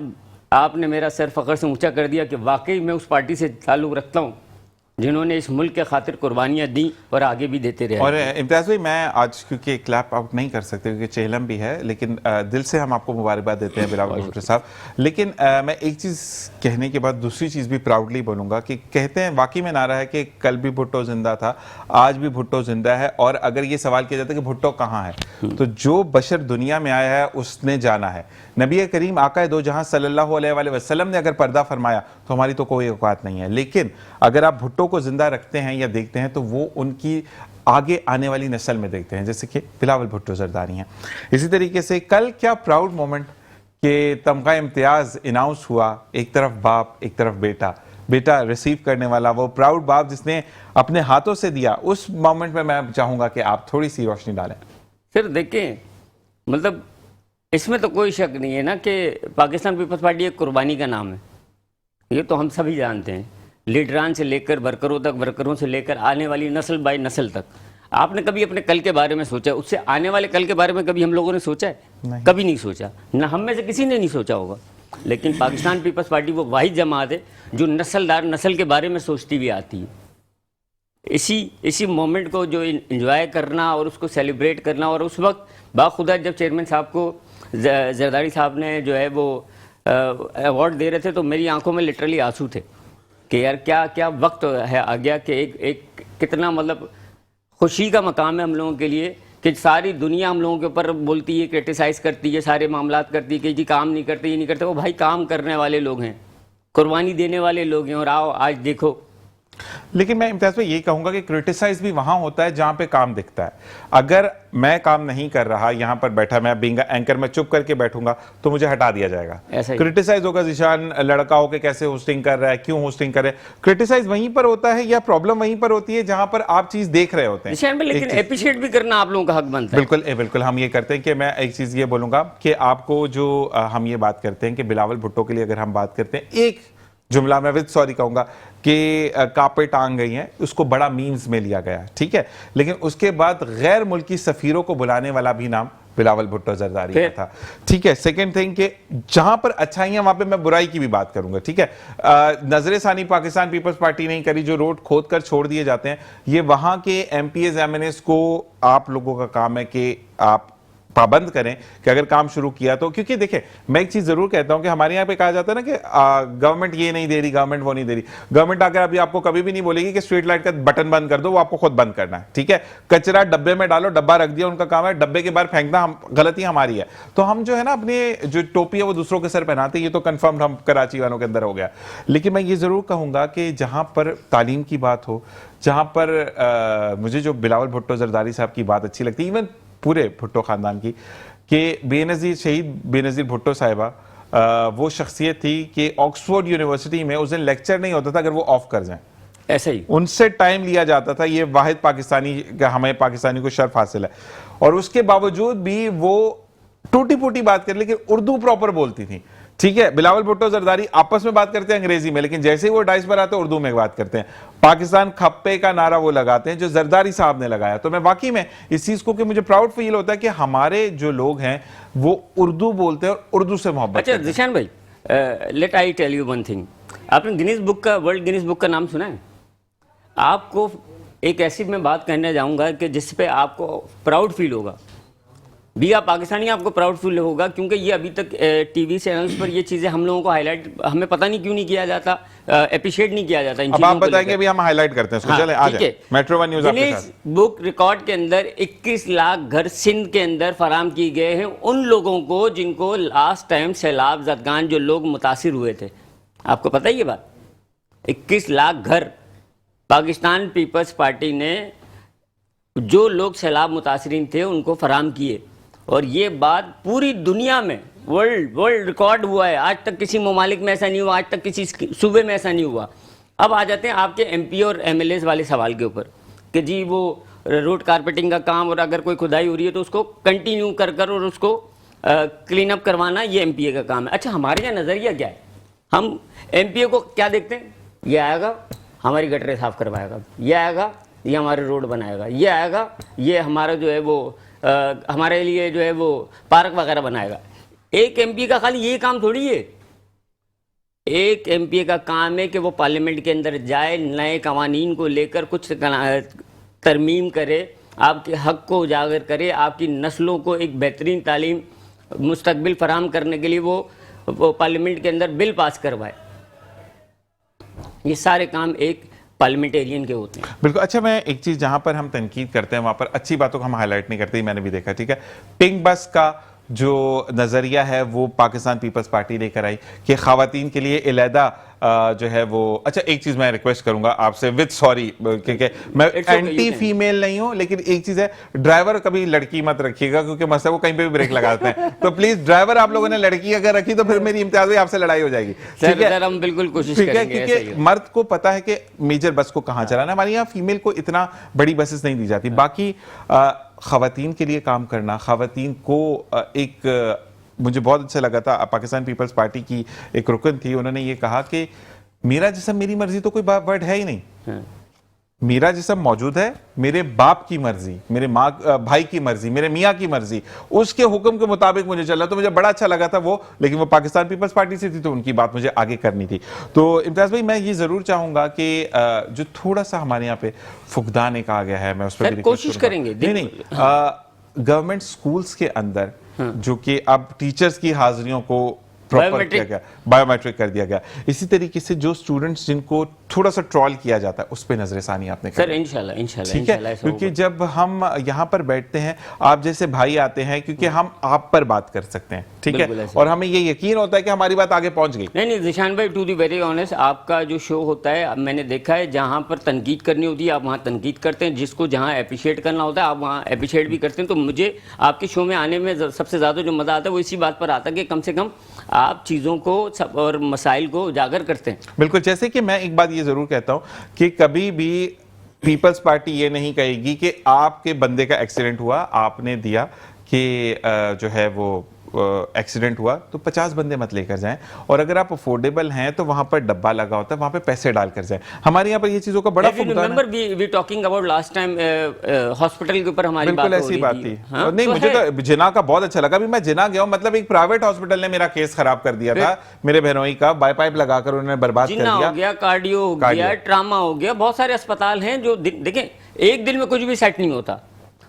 آپ نے میرا سر فخر سے اونچا کر دیا کہ واقعی میں اس پارٹی سے تعلق رکھتا ہوں جنہوں نے اس ملک کے خاطر قربانیاں دیں اور آگے بھی دیتے رہے. اور امتیاز بھائی میں آج کیونکہ کلیپ آؤٹ نہیں کر سکتے کیونکہ چہلم بھی ہے, لیکن دل سے ہم آپ کو مبارکباد دیتے ہیں بلاول بھٹو صاحب. لیکن میں ایک چیز کہنے کے بعد دوسری چیز بھی پراؤڈلی بولوں گا کہ کہتے ہیں واقعی میں نعرہ ہے کہ کل بھی بھٹو زندہ تھا, آج بھی بھٹو زندہ ہے. اور اگر یہ سوال کیا جاتا ہے کہ بھٹو کہاں ہے, تو جو بشر دنیا میں آیا ہے اس نے جانا ہے. نبی کریم آقا دو جہاں صلی اللہ علیہ وآلہ وسلم نے اگر پردہ فرمایا تو ہماری تو کوئی اوقات نہیں ہے. لیکن اگر آپ بھٹو کو زندہ رکھتے ہیں یا دیکھتے ہیں تو وہ ان کی آگے آنے والی نسل میں دیکھتے ہیں, جیسے کہ بلاول بھٹو زرداری ہیں. اسی طریقے سے کل کیا پراؤڈ مومنٹ کہ تمغہ امتیاز اناؤنس ہوا, ایک طرف باپ ایک طرف بیٹا ریسیو کرنے والا, وہ پراؤڈ باپ جس نے اپنے ہاتھوں سے دیا. اس مومنٹ میں میں چاہوں گا کہ آپ تھوڑی سی روشنی ڈالیں. پھر دیکھیں مطلب اس میں تو کوئی شک نہیں ہے نا کہ پاکستان پیپلز پارٹی ایک قربانی کا نام ہے, یہ تو ہم سبھی جانتے ہیں. لیڈران سے لے کر ورکروں تک, ورکروں سے لے کر آنے والی نسل بائی نسل تک. آپ نے کبھی اپنے کل کے بارے میں سوچا ہے؟ اس سے آنے والے کل کے بارے میں کبھی ہم لوگوں نے سوچا ہے؟ کبھی نہیں سوچا, نہ ہم میں سے کسی نے نہیں سوچا ہوگا. لیکن پاکستان پیپلز پارٹی وہ واحد جماعت ہے جو نسل دار نسل کے بارے میں سوچتی ہوئی آتی ہے. اسی مومنٹ کو جو انجوائے کرنا اور اس کو سیلیبریٹ کرنا. اور اس وقت باخدا جب چیئرمین صاحب کو زرداری صاحب نے جو ہے وہ ایوارڈ دے رہے تھے تو میری آنکھوں میں لٹرلی آنسو تھے کہ یار کیا وقت ہے آ گیا کہ ایک کتنا مطلب خوشی کا مقام ہے ہم لوگوں کے لیے کہ ساری دنیا ہم لوگوں کے اوپر بولتی ہے، کرٹیسائز کرتی ہے، سارے معاملات کرتی ہے کہ جی کام نہیں کرتے، یہ نہیں کرتے. وہ بھائی کام کرنے والے لوگ ہیں، قربانی دینے والے لوگ ہیں. اور آؤ آج دیکھو. لیکن میں امتیاز بھائی یہ کہوں گا کہ کرٹیسائز بھی وہاں ہوتا ہے جہاں پہ کام دکھتا ہے. اگر میں کام نہیں کر رہا، یہاں پر بیٹھا، میں بینگ اینکر میں چپ کر کے بیٹھوں گا تو مجھے ہٹا دیا جائے گا. کرٹیسائز ہوگا ذیشان لڑکا ہو کے کیسے ہوسٹنگ کر رہا ہے، کیوں ہوسٹنگ کر رہا ہے. کرٹیسائز وہیں پر ہوتا ہے یا پرابلم وہیں پر ہوتی ہے جہاں پر آپ چیز دیکھ رہے ہوتے ہیں. لیکن اپریشیٹ بھی کرنا آپ لوگوں کا حق بنتا ہے. بالکل ہم یہ کرتے ہیں کہ میں ایک چیز یہ بولوں گا کہ آپ کو جو ہم یہ بات کرتے ہیں کہ بلاول بھٹو کے لیے اگر ہم بات کرتے ہیں، ایک جملہ میں وتھ سوری کہوں گا کہ کاپے ٹانگ گئی ہیں، اس کو بڑا میمز میں لیا گیا، ٹھیک ہے. لیکن اس کے بعد غیر ملکی سفیروں کو بلانے والا بھی نام بلاول بھٹو زرداری کا تھا، ٹھیک ہے. سیکنڈ تھنگ کہ جہاں پر اچھائیاں وہاں پہ میں برائی کی بھی بات کروں گا، ٹھیک ہے. نظر ثانی پاکستان پیپلز پارٹی نہیں کری، جو روڈ کھود کر چھوڑ دیے جاتے ہیں، یہ وہاں کے MPAs MNAs کو آپ لوگوں کا کام ہے کہ آپ پابند کریں کہ اگر کام شروع کیا تو. کیونکہ دیکھیں میں ایک چیز ضرور کہتا ہوں کہ ہمارے یہاں پہ کہا جاتا ہے نا کہ گورنمنٹ یہ نہیں دے رہی، گورنمنٹ وہ نہیں دے رہی. گورنمنٹ آ کر ابھی آپ کو کبھی بھی نہیں بولے گی کہ اسٹریٹ لائٹ کا بٹن بند کر دو، وہ آپ کو خود بند کرنا ہے، ٹھیک ہے. کچرا ڈبے میں ڈالو، ڈبہ رکھ دیا، ان کا کام ہے. ڈبے کے باہر پھینکنا غلطی ہماری ہے. تو ہم جو ہے نا اپنے جو ٹوپی ہے وہ دوسروں کے سر پہناتے ہیں، یہ تو کنفرم ہم کراچی والوں کے اندر ہو گیا. لیکن میں یہ ضرور کہوں گا کہ جہاں پر تعلیم کی بات ہو، جہاں پر مجھے جو بلاول بھٹو زرداری صاحب کی بات اچھی لگتی ہے، ایون پورے بھٹو خاندان کی، کہ بے نظیر شہید بے نظیر بھٹو صاحبہ وہ شخصیت تھی کہ آکسفورڈ یونیورسٹی میں اس دن لیکچر نہیں ہوتا تھا اگر وہ آف کر جائیں، ایسا ہی ان سے ٹائم لیا جاتا تھا. یہ واحد پاکستانی کا ہمیں پاکستانی کو شرف حاصل ہے. اور اس کے باوجود بھی وہ ٹوٹی پوٹی بات کر، لیکن اردو پراپر بولتی تھی، ٹھیک ہے. بلاول بھٹو زرداری آپس میں بات کرتے ہیں انگریزی میں، لیکن جیسے ہی وہ ڈائس پر آتے ہیں اردو میں بات کرتے ہیں. پاکستان کھپے کا نعرہ وہ لگاتے ہیں جو زرداری صاحب نے لگایا. تو میں واقعی میں اس چیز کو کہ مجھے پراؤڈ فیل ہوتا ہے کہ ہمارے جو لوگ ہیں وہ اردو بولتے ہیں اور اردو سے محبت اچھا کرتے ہیں. ذیشان بھائی، let I tell you one thing. آپ نے گنیز بک کا، ورلڈ گنیز بک کا نام سنا ہے؟ آپ کو ایک ایسی میں بات کہنے جاؤں گا کہ جس پہ آپ کو پراؤڈ فیل ہوگا. بھی آپ پاکستانی، آپ کو پراؤڈ فیل ہوگا کیونکہ یہ ابھی تک ٹی وی چینلز پر یہ چیزیں ہم لوگوں کو ہائی لائٹ، ہمیں پتہ نہیں کیوں نہیں کیا جاتا، اپریشیٹ نہیں کیا جاتا. اب آپ بتائیں گے بھی ہم ہائی لائٹ کرتے ہیں اس کو. چلیں آ جائیں میٹرو ون نیوز آپ کے ساتھ. گنیز بک ریکارڈ کے اندر 21 لاکھ گھر سندھ کے اندر فراہم کیے گئے ہیں ان لوگوں کو جن کو لاسٹ ٹائم سیلاب زدگان جو لوگ متاثر ہوئے تھے. آپ کو پتہ ہے یہ بات؟ 21 لاکھ گھر پاکستان پیپلز پارٹی نے جو لوگ سیلاب متاثرین تھے ان کو فراہم کیے. اور یہ بات پوری دنیا میں ورلڈ ریکارڈ ہوا ہے. آج تک کسی ممالک میں ایسا نہیں ہوا، آج تک کسی صوبے میں ایسا نہیں ہوا. اب آ جاتے ہیں آپ کے ایم پی اور ایم ایل ایز والے سوال کے اوپر کہ جی وہ روڈ کارپیٹنگ کا کام اور اگر کوئی کھدائی ہو رہی ہے تو اس کو کنٹینیو کر اور اس کو کلین اپ کروانا یہ ایم پی اے کا کام ہے. اچھا ہمارے یہاں نظریہ کیا ہے؟ ہم ایم پی اے کو کیا دیکھتے ہیں؟ یہ آئے گا ہماری گٹریں صاف کروائے گا، یہ آئے گا یہ ہمارے روڈ بنائے گا، یہ آئے گا یہ ہمارا جو ہے وہ ہمارے لیے جو ہے وہ پارک وغیرہ بنائے گا. ایک ایم پی کا خالی یہ کام تھوڑی ہے. ایک ایم پی کا کام ہے کہ وہ پارلیمنٹ کے اندر جائے، نئے قوانین کو لے کر کچھ ترمیم کرے، آپ کے حق کو اجاگر کرے، آپ کی نسلوں کو ایک بہترین تعلیم مستقبل فراہم کرنے کے لیے وہ پارلیمنٹ کے اندر بل پاس کروائے. یہ سارے کام ایک پارلیمنٹیرین کے ہوتے ہیں. بالکل. اچھا میں ایک چیز جہاں پر ہم تنقید کرتے ہیں وہاں پر اچھی باتوں کو ہم ہائی لائٹ نہیں کرتے، میں نے بھی دیکھا، ٹھیک ہے. پنک بس کا جو نظریہ ہے وہ پاکستان پیپلز پارٹی لے کر آئی کہ خواتین کے لیے علیحدہ جو ہے وہ. اچھا ایک چیز میں ریکویسٹ کروں گا آپ سے وتھ سوری، کیونکہ میں اینٹی فیمیل نہیں ہوں، لیکن ایک چیز ہے ڈرائیور کبھی لڑکی مت رکھیے گا کیونکہ مسئلہ وہ کہیں پہ بھی بریک لگاتے ہیں. تو پلیز ڈرائیور آپ لوگوں نے لڑکی اگر رکھی تو پھر میری امتیاز ہوئی، آپ سے لڑائی ہو جائے گی. سر ہم بالکل کوشش کریں گے. کیونکہ مرد کو پتا ہے کہ میجر بس کو کہاں چلانا ہے. ہمارے یہاں فیمیل کو اتنا بڑی بسز نہیں دی جاتی. باقی خواتین کے لیے کام کرنا، خواتین کو ایک مجھے بہت اچھا لگا تھا. پاکستان پیپلز پارٹی کی ایک رکن تھی، انہوں نے یہ کہا کہ میرا جسم میری مرضی تو کوئی ورڈ ہے ہی نہیں. میرا جسم موجود ہے, میرے باپ کی مرضی, میرے ماں بھائی کی مرضی, میرے میاں کی مرضی, اس کے حکم کے مطابق مجھے چل رہا, تو مجھے بڑا اچھا لگا تھا وہ, لیکن وہ پاکستان پیپلز پارٹی سے تھی تو ان کی بات مجھے آگے کرنی تھی. تو امتیاز بھائی میں یہ ضرور چاہوں گا کہ جو تھوڑا سا ہمارے یہاں پہ فقدان ایک آ گیا ہے, میں اس پہ کوشش کریں گے. نہیں گورنمنٹ سکولز کے اندر جو کہ اب ٹیچرز کی حاضریوں کو بایو میٹرک کر دیا گیا, اسی طریقے سے جو اسٹوڈنٹس جن کو تھوڑا سا ٹرول کیا جاتا ہے اس پہ نظر ثانی آپ نے سر انشاءاللہ ٹھیک ہے, کیونکہ جب ہم یہاں پر بیٹھتے ہیں آپ جیسے بھائی آتے ہیں کیونکہ ہم آپ پر بات کر سکتے ہیں, ٹھیک ہے, اور ہمیں یہ یقین ہوتا ہے کہ ہماری بات آگے پہنچ گئی. نہیں ذیشان بھائی, ٹو دی ویری آنیسٹ, آپ کا جو شو ہوتا ہے میں نے دیکھا ہے جہاں پر تنقید کرنی ہوتی ہے آپ وہاں تنقید کرتے ہیں, جس کو جہاں اپریشیٹ کرنا ہوتا ہے آپ وہاں اپریشیٹ بھی کرتے ہیں. تو مجھے آپ کے شو میں آنے میں سب سے زیادہ جو مزہ آتا ہے وہ اسی بات پر آتا ہے کہ کم سے کم آپ چیزوں کو اور مسائل کو اجاگر کرتے ہیں. بالکل, جیسے کہ میں ایک بات یہ ضرور کہتا ہوں کہ کبھی بھی پیپلز پارٹی یہ نہیں کہے گی کہ آپ کے بندے کا ایکسیڈنٹ ہوا, آپ نے دیا کہ جو ہے وہ ایکسیڈنٹ ہوا تو 50 بندے مت لے کر جائیں, اور اگر آپ افورڈیبل ہیں تو وہاں پر ڈبہ لگا ہوتا ہے وہاں پہ پیسے ڈال کر جائیں. ہمارے یہاں پر یہ چیزوں کا بڑا فقدان ہے. We talking about last time hospital کے اوپر ہماری بات ہو رہی تھی. بالکل ایسی بات تھی. نہیں مجھے تو جنا کا بہت اچھا لگا. بھی میں جنا گیا ہوں, مطلب ایک پرائیویٹ ہاسپٹل نے میرا کیس خراب کر دیا تھا, میرے بہنوئی کا بائی پائپ لگا کر انہوں نے برباد کر دیا. ہو گیا, کارڈیو ہو گیا, ٹراما ہو گیا, بہت سارے اسپتال ہیں جو دیکھیں ایک دن میں کچھ بھی سیٹ نہیں ہوتا.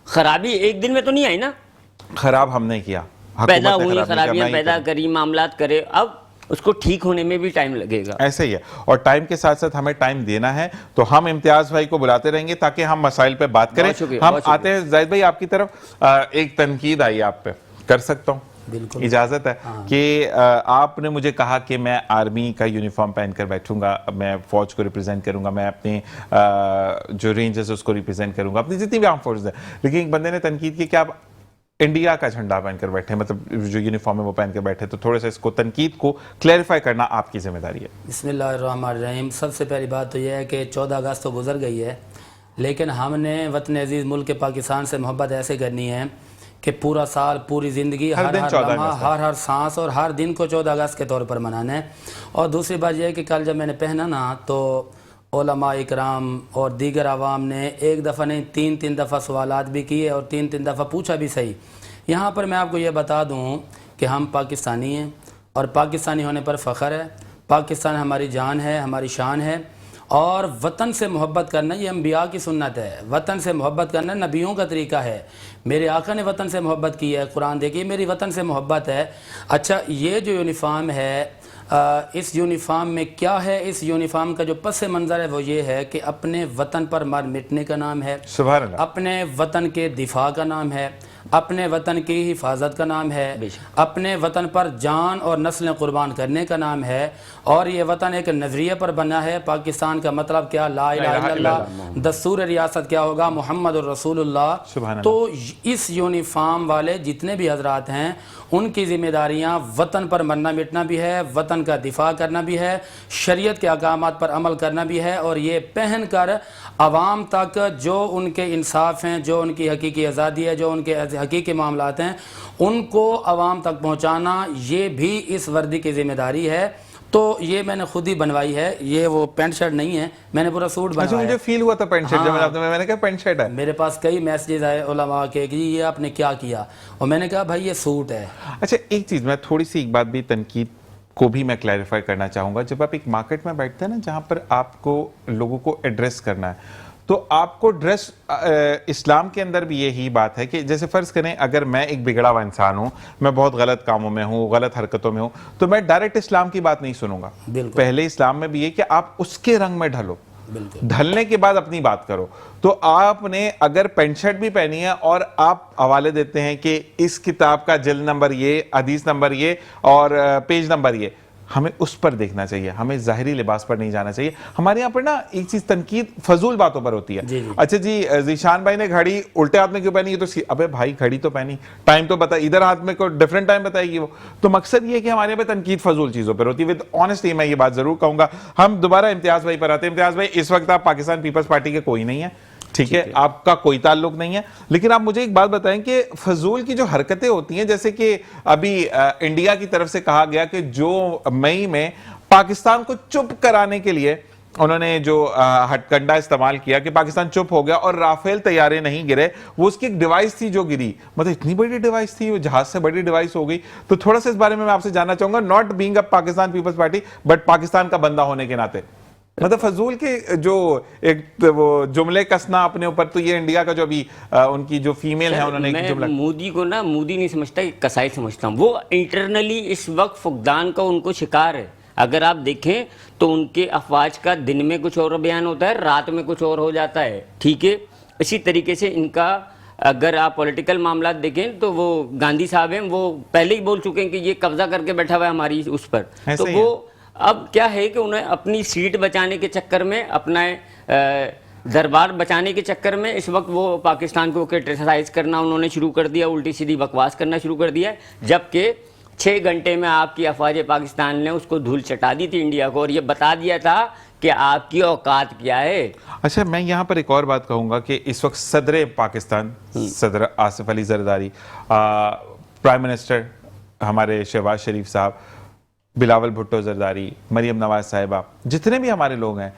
خرابی ایک دن میں تو نہیں آئی نا, خراب ہم نے کیا, پیدا ہوئی, خرابیاں پیدا کری, معاملات کرے, اب اس کو ٹھیک ہونے میں بھی ٹائم لگے گا. ایسے ہی ہے, اور ٹائم کے ساتھ ساتھ ہمیں ٹائم دینا ہے. تو ہم امتیاز بھائی کو بلاتے رہیں گے تاکہ ہم مسائل پہ بات کریں. ہم آتے ہیں زاہد بھائی آپ کی طرف, ایک تنقید آئی آپ پہ, کر سکتا ہوں؟ بالکل اجازت ہے کہ آپ نے مجھے کہا کہ میں آرمی کا یونیفارم پہن کر بیٹھوں گا, میں فوج کو ریپرزینٹ کروں گا, میں اپنے جو رینجز اس کو ریپرزینٹ کروں گا, اپنی جتنی بھی آرم فورسز ہیں. لیکن ایک بندے نے تنقید کی کہ آپ انڈیا کا جھنڈا پہن کر بیٹھے, مطلب جو یونیفارم ہے وہ پہن کر بیٹھے. تو تھوڑے سے اس کو تنقید کو کلیریفائی کرنا آپ کی ذمہ داری ہے. بسم اللہ الرحمن الرحیم. سب سے پہلی بات تو یہ ہے کہ 14 اگست تو گزر گئی ہے, لیکن ہم نے وطن عزیز ملک پاکستان سے محبت ایسے کرنی ہے کہ پورا سال, پوری زندگی, ہر لمحہ, ہر سانس اور ہر دن کو 14 اگست کے طور پر منانا ہے. اور دوسری بات یہ ہے کہ کل جب میں نے پہنا نا تو علماء اکرام اور دیگر عوام نے ایک دفعہ نہیں 3 دفعہ سوالات بھی کیے اور 3 دفعہ پوچھا بھی صحیح. یہاں پر میں آپ کو یہ بتا دوں کہ ہم پاکستانی ہیں اور پاکستانی ہونے پر فخر ہے. پاکستان ہماری جان ہے, ہماری شان ہے, اور وطن سے محبت کرنا یہ انبیاء کی سنت ہے. وطن سے محبت کرنا نبیوں کا طریقہ ہے. میرے آقا نے وطن سے محبت کی ہے, قرآن دیکھیے میری وطن سے محبت ہے. اچھا یہ جو یونیفارم ہے, اس یونیفارم میں کیا ہے؟ اس یونیفارم کا جو پس منظر ہے وہ یہ ہے کہ اپنے وطن پر مر مٹنے کا نام ہے, سبحان اللہ, اپنے وطن کے دفاع کا نام ہے, اپنے وطن کی حفاظت کا نام ہے, اپنے وطن پر جان اور نسلیں قربان کرنے کا نام ہے. اور یہ وطن ایک نظریے پر بنا ہے. پاکستان کا مطلب کیا؟ لا الہ الا اللہ. دستور ریاست کیا ہوگا؟ محمد الرسول اللہ. تو اس یونیفارم والے جتنے بھی حضرات ہیں ان کی ذمہ داریاں وطن پر مرنا مٹنا بھی ہے, وطن کا دفاع کرنا بھی ہے, شریعت کے احکامات پر عمل کرنا بھی ہے, اور یہ پہن کر عوام تک جو ان کے انصاف ہیں, جو ان کی حقیقی آزادی ہے, جو ان کے حقیقی معاملات ہیں, ان کو عوام تک پہنچانا یہ بھی اس وردی کی ذمہ داری ہے. تو یہ میں نے خود ہی بنوائی ہے, یہ وہ پینٹ شرٹ نہیں ہے, میں نے پورا سوٹ بنوایا ہے. مجھے فیل ہوا تھا پینٹ شرٹ, جب میں نے کہا پینٹ شرٹ ہے. میرے پاس کئی میسیجز آئے علماء کے کہ یہ آپ نے کیا کیا, اور میں نے کہا بھائی یہ سوٹ ہے. اچھا ایک چیز میں تھوڑی سی ایک بات بھی تنقید کو بھی میں کلیریفائی کرنا چاہوں گا. جب آپ ایک مارکیٹ میں بیٹھتے ہیں نا جہاں پر آپ کو لوگوں کو ایڈریس کرنا ہے, تو آپ کو ڈریس, اسلام کے اندر بھی یہی بات ہے کہ جیسے فرض کریں اگر میں ایک بگڑا ہوا انسان ہوں, میں بہت غلط کاموں میں ہوں, غلط حرکتوں میں ہوں, تو میں ڈائریکٹ اسلام کی بات نہیں سنوں گا. پہلے اسلام میں بھی یہ کہ آپ اس کے رنگ میں ڈھلو, ڈھلنے کے بعد اپنی بات کرو. تو آپ نے اگر پینٹ شرٹ بھی پہنی ہے اور آپ حوالے دیتے ہیں کہ اس کتاب کا جلد نمبر یہ, حدیث نمبر یہ اور پیج نمبر یہ, ہمیں اس پر دیکھنا چاہیے, ہمیں ظاہری لباس پر نہیں جانا چاہیے. ہمارے یہاں پر نا ایک چیز تنقید فضول باتوں پر ہوتی ہے. اچھا جی ذیشان بھائی نے گھڑی الٹے ہاتھ میں کیوں پہنی ہے؟ تو ابے بھائی گھڑی تو پہنی, ٹائم تو بتا, ادھر ہاتھ میں کوئی ڈیفرنٹ ٹائم بتائے گی وہ. تو مقصد یہ ہے کہ ہمارے یہاں پہ تنقید فضول چیزوں پر ہوتی ہے. ود آنیسٹلی میں یہ بات ضرور کہوں گا. ہم دوبارہ امتیاز بھائی پر آتے ہیں. امتیاز بھائی اس وقت آپ پاکستان پیپلز پارٹی کے کوئی نہیں ہے, ٹھیک ہے, آپ کا کوئی تعلق نہیں ہے, لیکن آپ مجھے ایک بات بتائیں کہ فضول کی جو حرکتیں ہوتی ہیں, جیسے کہ ابھی انڈیا کی طرف سے کہا گیا کہ جو مئی میں پاکستان کو چپ کرانے کے لیے انہوں نے جو ہتھ کنڈا استعمال کیا کہ پاکستان چپ ہو گیا اور رافیل طیارے نہیں گرے، وہ اس کی ایک ڈیوائس تھی جو گری، مطلب اتنی بڑی ڈیوائس تھی، وہ جہاز سے بڑی ڈیوائس ہو گئی. تو تھوڑا سا اس بارے میں آپ سے جاننا چاہوں گا، not being a Pakistan Peoples Party but Pakistan کا بندہ ہونے کے ناطے، مطلب فضول کے جو ایک وہ جملے کسنا اپنے اوپر، تو یہ انڈیا کا جو ابھی ان کی جو فیمیل ہے انہوں نے ایک جملہ، میں مودی کو نا مودی نہیں سمجھتا، کسائی سمجھتا ہوں. وہ انٹرنلی اس وقت فقدان کا ان کو شکار ہے. اگر آپ دیکھیں تو ان کے افواج کا دن میں کچھ اور بیان ہوتا ہے، رات میں کچھ اور ہو جاتا ہے، ٹھیک ہے. اسی طریقے سے ان کا اگر آپ پولیٹیکل معاملات دیکھیں تو وہ گاندھی صاحب ہیں، وہ پہلے ہی بول چکے ہیں کہ یہ قبضہ کر کے بیٹھا ہوا ہے ہماری اس پر. تو وہ اب کیا ہے کہ انہیں اپنی سیٹ بچانے کے چکر میں، اپنا دربار بچانے کے چکر میں اس وقت وہ پاکستان کو کرٹیسائز کرنا انہوں نے شروع کر دیا، الٹی سیدھی بکواس کرنا شروع کر دیا ہے. جبکہ 6 گھنٹے میں آپ کی افواج پاکستان نے اس کو دھول چٹا دی تھی انڈیا کو، اور یہ بتا دیا تھا کہ آپ کی اوقات کیا ہے. اچھا میں یہاں پر ایک اور بات کہوں گا کہ اس وقت صدر پاکستان صدر آصف علی زرداری، پرائم منسٹر ہمارے شہباز شریف صاحب، بلاول بھٹو زرداری، مریم نواز صاحبہ، جتنے بھی ہمارے لوگ ہیں،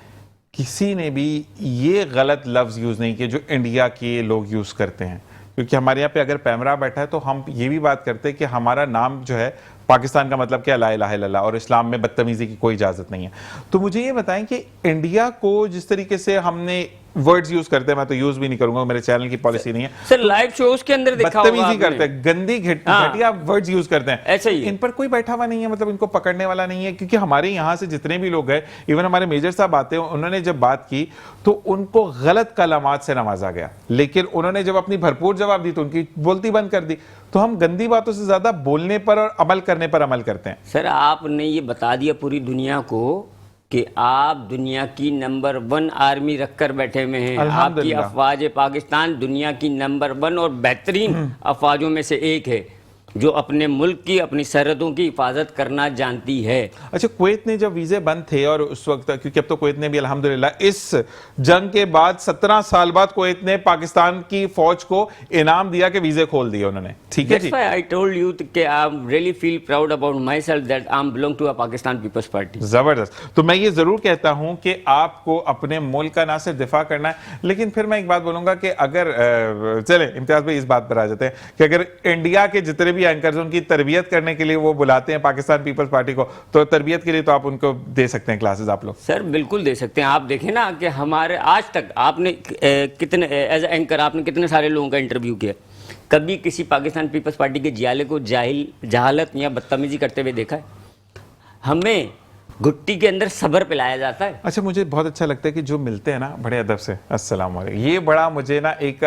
کسی نے بھی یہ غلط لفظ یوز نہیں کیے جو انڈیا کے لوگ یوز کرتے ہیں. کیونکہ ہمارے یہاں پہ اگر پیمرا بیٹھا ہے تو ہم یہ بھی بات کرتے ہیں کہ ہمارا نام جو ہے پاکستان کا مطلب کیا، لا الہ الا اللہ، اور اسلام میں بدتمیزی کی کوئی اجازت نہیں ہے. تو مجھے یہ بتائیں کہ انڈیا کو جس طریقے سے ہم نے ورڈز یوز کرتے ہیں، میں تو یوز بھی نہیں کروں گا، میرے چینل کی پالیسی نہیں ہے، سر لائیو شوز کے اندر دیکھا ہوگا بدتمیزی کرتے ہیں، گندی گھٹیا ورڈز یوز کرتے ہیں، ایسے ہی ان پر کوئی بیٹھا ہوا نہیں ہے، مطلب ان کو پکڑنے والا نہیں ہے. کیونکہ ہمارے یہاں سے جتنے بھی لوگ ہیں، ایون ہمارے میجر صاحب آتے ہیں، انہوں نے جب بات کی تو ان کو غلط کلمات سے نوازا گیا، لیکن انہوں نے جب اپنی بھرپور جواب دی تو ان کی بولتی بند کر دی. تو ہم گندی باتوں سے زیادہ بولنے پر اور عمل کرنے پر عمل کرتے ہیں. سر آپ نے یہ بتا دیا پوری دنیا کو کہ آپ دنیا کی نمبر 1 آرمی رکھ کر بیٹھے ہوئے ہیں. آپ کی افواج پاکستان دنیا کی نمبر 1 اور بہترین افواجوں میں سے ایک ہے، جو اپنے ملک کی، اپنی سرحدوں کی حفاظت کرنا جانتی ہے. اچھا کویت نے جب ویزے بند تھے، اور اس وقت کیونکہ اب تو کویت نے بھی الحمدللہ اس جنگ کے بعد 17 سال بعد کویت نے پاکستان کی فوج کو انعام دیا کہ ویزے کھول دیے انہوں نے، ٹھیک ہے جی. That's why I told you کہ I really feel proud about myself that I belong to a Pakistan People's Party. زبردست. تو میں یہ ضرور کہتا ہوں کہ آپ کو اپنے ملک کا نہ صرف دفاع کرنا ہے، لیکن پھر میں ایک بات بولوں گا کہ اگر چلیں امتیاز بھائی اس بات پر آ جاتے ہیں کہ اگر انڈیا کے جتنے بھی اینکرز ان کی تربیت کرنے کے لیے وہ بلاتے ہیں پاکستان پیپلز پارٹی کو، تو تربیت کے لیے تو آپ ان کو دے سکتے ہیں کلاسز آپ لوگ. سر بالکل دے سکتے ہیں. آپ دیکھیں نا کہ ہمارے آج تک آپ نے کتنے ایز اے اینکر آپ نے کتنے سارے لوگوں کا انٹرویو کیا، کبھی کسی پاکستان پیپلز پارٹی کے جیالے کو جہالت یا بدتمیزی کرتے ہوئے دیکھا ہے؟ ہمیں گھٹی کے اندر صبر پلایا جاتا ہے. اچھا مجھے بہت اچھا لگتا ہے کہ جو ملتے ہیں نا بڑے ادب سے السلام علیکم، یہ بڑا مجھے نا ایک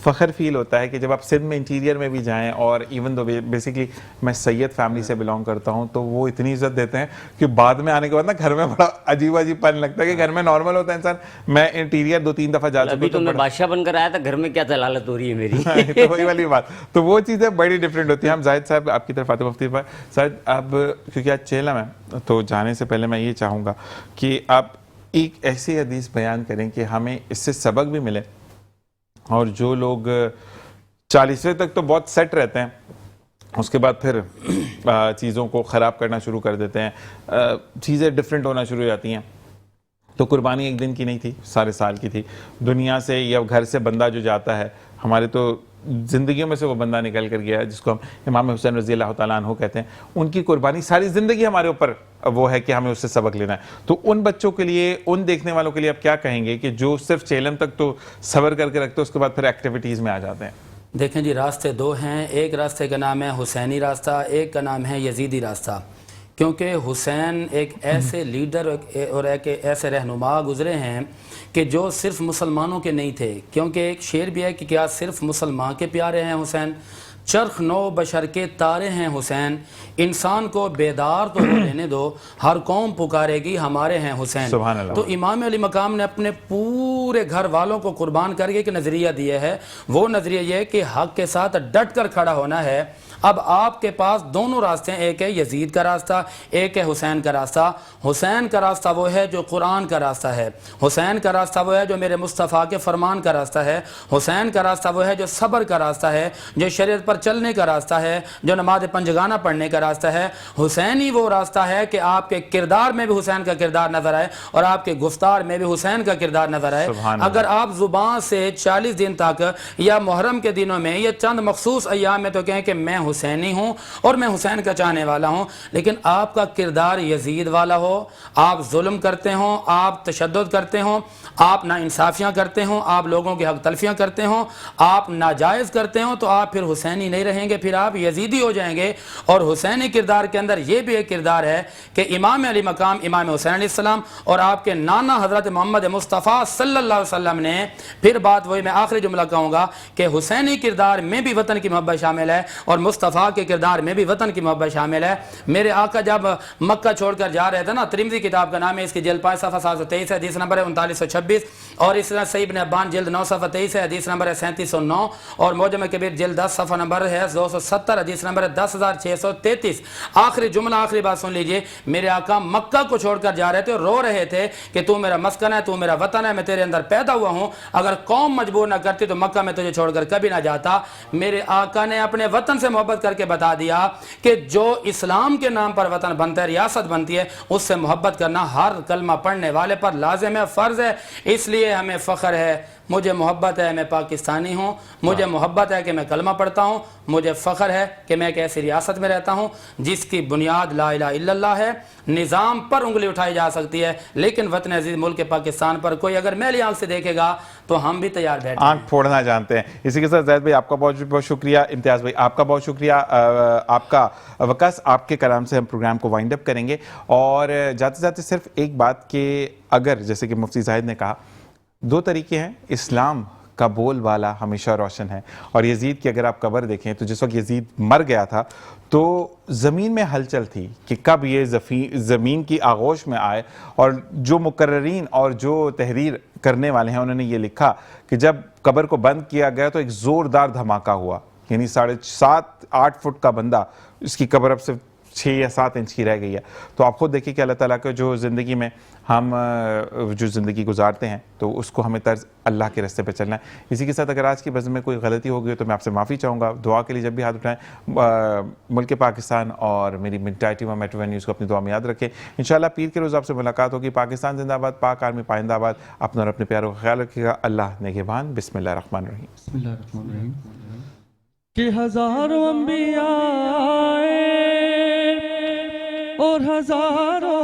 فخر فیل ہوتا ہے کہ جب آپ سندھ میں انٹیریئر میں بھی جائیں، اور ایون دو بیسیکلی میں سید فیملی سے بلانگ کرتا ہوں، تو وہ اتنی عزت دیتے ہیں کہ بعد میں آنے کے بعد نا گھر میں بڑا عجیب پن لگتا ہے کہ گھر میں نارمل ہوتا ہے انسان. میں انٹیریئر 2-3 دفعہ جا چکا ہوں. ابھی تو میں بادشاہ بن کر آیا تھا، گھر میں کیا دلالت ہو رہی ہے میری. تو وہی والی بات، تو وہ چیزیں بڑی ڈفرینٹ ہوتی ہیں. ہم زاہد صاحب آپ کی طرف آتے مفتی صاحب، اب کیونکہ آج چیلم ہے تو جانے سے پہلے میں یہ چاہوں گا کہ آپ ایک ایسی حدیث بیان کریں کہ ہمیں اس سے سبق بھی ملے، اور جو لوگ 40ویں تک تو بہت سیٹ رہتے ہیں، اس کے بعد پھر چیزوں کو خراب کرنا شروع کر دیتے ہیں، چیزیں ڈفرینٹ ہونا شروع ہو جاتی ہیں. تو قربانی ایک دن کی نہیں تھی، سارے سال کی تھی. دنیا سے یا گھر سے بندہ جو جاتا ہے، ہمارے تو زندگیوں میں سے وہ بندہ نکل کر گیا ہے جس کو ہم امام حسین رضی اللہ تعالیٰ عنہ کہتے ہیں. ان کی قربانی ساری زندگی ہمارے اوپر وہ ہے کہ ہمیں اس سے سبق لینا ہے. تو ان بچوں کے لیے، ان دیکھنے والوں کے لیے آپ کیا کہیں گے کہ جو صرف چیلم تک تو صبر کر کے رکھتے ہیں، اس کے بعد پھر ایکٹیویٹیز میں آ جاتے ہیں؟ دیکھیں جی، راستے 2 ہیں. ایک راستے کا نام ہے حسینی راستہ، ایک کا نام ہے یزیدی راستہ. کیونکہ حسین ایک ایسے لیڈر اور ایک ایسے رہنما گزرے ہیں کہ جو صرف مسلمانوں کے نہیں تھے. کیونکہ ایک شعر بھی ہے کہ کیا صرف مسلمان کے پیارے ہیں حسین، چرخ نو بشر کے تارے ہیں حسین، انسان کو بیدار تو لینے دو، ہر قوم پکارے گی ہمارے ہیں حسین. سبحان اللہ. تو امام علی مقام نے اپنے پورے گھر والوں کو قربان کر کے ایک نظریہ دیا ہے. وہ نظریہ یہ ہے کہ حق کے ساتھ ڈٹ کر کھڑا ہونا ہے. اب آپ کے پاس دونوں راستے ہیں، ایک ہے یزید کا راستہ، ایک ہے حسین کا راستہ. حسین کا راستہ وہ ہے جو قرآن کا راستہ ہے، حسین کا راستہ وہ ہے جو میرے مصطفیٰ کے فرمان کا راستہ ہے، حسین کا راستہ وہ ہے جو صبر کا راستہ ہے، جو شریعت پر پر چلنے کا راستہ ہے، جو نماز پنجگانہ پڑھنے کا راستہ ہے۔ حسین ہی وہ راستہ ہے کہ آپ کے کردار میں بھی حسین کا کردار نظر آئے اور آپ کے گفتار میں بھی حسین کا کردار نظر آئے۔ اگر آپ زبان سے 40 دن تک یا محرم کے دنوں میں یا چند مخصوص ایام میں تو کہیں کہ میں حسینی ہوں اور میں حسین کا چاہنے والا ہوں، لیکن آپ کا کردار یزید والا ہو، آپ ظلم کرتے ہوں، آپ تشدد کرتے ہوں، آپ ناانصافیاں کرتے ہوں، آپ لوگوں کی حق تلفیاں کرتے ہوں، آپ ناجائز کرتے ہوں، تو آپ پھر حسینی نہیں رہیں گے، پھر آپ یزیدی ہو جائیں گے۔ اور حسینی کردار کے اندر یہ بھی ایک کردار ہے کہ امام علی مقام امام حسین علیہ السلام اور آپ کے نانا حضرت محمد مصطفیٰ صلی اللہ علیہ وسلم نے، پھر بات وہی میں آخری جملہ کہوں گا کہ حسینی کردار میں بھی وطن کی محبت شامل ہے اور مصطفیٰ کے کردار میں بھی وطن کی محبت شامل ہے۔ میرے آقا جب مکہ چھوڑ کر جا رہے تھے نا، ترمذی کتاب کا نام ہے، اس کی جلد 5 صفحہ 723 ہے، حدیث نمبر ہے 3926، اور اس طرح صحیح ابن حبان جلد 9 صفحہ 23 ہے، حدیث نمبر ہے 3709، اور معجم کبیر جلد 10 صفحہ نمبر ہے 270، حدیث نمبر ہے 10633۔ آخری جملہ، آخری بات سن لیجئے، میرے آقا مکہ کو چھوڑ کر جا رہے تھے اور رو رہے تھے کہ تو میرا مسکن ہے، تو میرا وطن ہے، میں تیرے اندر پیدا ہوا ہوں، اگر قوم مجبور نہ کرتی تو مکہ میں تجھے چھوڑ کر کبھی نہ جاتا۔ میرے آقا نے اپنے وطن سے محبت کر کے بتا دیا کہ جو اسلام کے نام پر وطن بنتا ہے، ریاست بنتی ہے، اس سے محبت کرنا ہر کلمہ پڑھنے والے پر لازم ہے، فرض ہے۔ اس لیے ہمیں فخر ہے، مجھے محبت ہے میں پاکستانی ہوں، مجھے محبت ہے کہ میں کلمہ پڑھتا ہوں، مجھے فخر ہے کہ میں ایک ایسی ریاست میں رہتا ہوں جس کی بنیاد لا الہ الا اللہ ہے۔ نظام پر انگلی اٹھائی جا سکتی ہے، لیکن وطن عزیز ملک پاکستان پر کوئی اگر میلی آنکھ سے دیکھے گا تو ہم بھی تیار بیٹھے ہیں۔ آنکھ پھوڑنا جانتے ہیں۔ اسی کے ساتھ زید بھائی آپ کا بہت بہت شکریہ، امتیاز بھائی آپ کا بہت شکریہ، آپ کا وقت، آپ کے کلام سے ہم پروگرام کو وائنڈ اپ کریں گے۔ اور جاتے جاتے صرف ایک بات کہ اگر جیسے کہ مفتی زاہد نے کہا، 2 طریقے ہیں، اسلام کا بول والا ہمیشہ روشن ہے، اور یزید کی اگر آپ قبر دیکھیں تو جس وقت یزید مر گیا تھا تو زمین میں ہلچل تھی کہ کب یہ زمین کی آغوش میں آئے، اور جو مقررین اور جو تحریر کرنے والے ہیں انہوں نے یہ لکھا کہ جب قبر کو بند کیا گیا تو ایک زوردار دھماکہ ہوا، یعنی 7.5-8 فٹ کا بندہ، اس کی قبر اب صرف 6 یا 7 انچ کی رہ گئی ہے۔ تو آپ خود دیکھیں کہ اللہ تعالیٰ کا جو زندگی میں ہم جو زندگی گزارتے ہیں تو اس کو ہمیں طرز اللہ کے راستے پہ چلنا ہے۔ اسی کے ساتھ اگر آج کی بزم میں کوئی غلطی ہو گئی تو میں آپ سے معافی چاہوں گا۔ دعا کے لیے جب بھی ہاتھ اٹھائیں، ملک پاکستان اور میری mid T metro one news کو اپنی دعا میں یاد رکھیں۔ انشاءاللہ پیر کے روز آپ سے ملاقات ہوگی۔ پاکستان زندہ باد، پاک آرمی پائندہ باد۔ اپنا اور اپنے پیاروں کا خیال رکھیے گا۔ اللہ نگہبان۔ بسم اللہ الرحمن الرحیم۔ بسم اللہ الرحمن الرحیم۔ کہ ہزاروں انبیاء آئے اور ہزاروں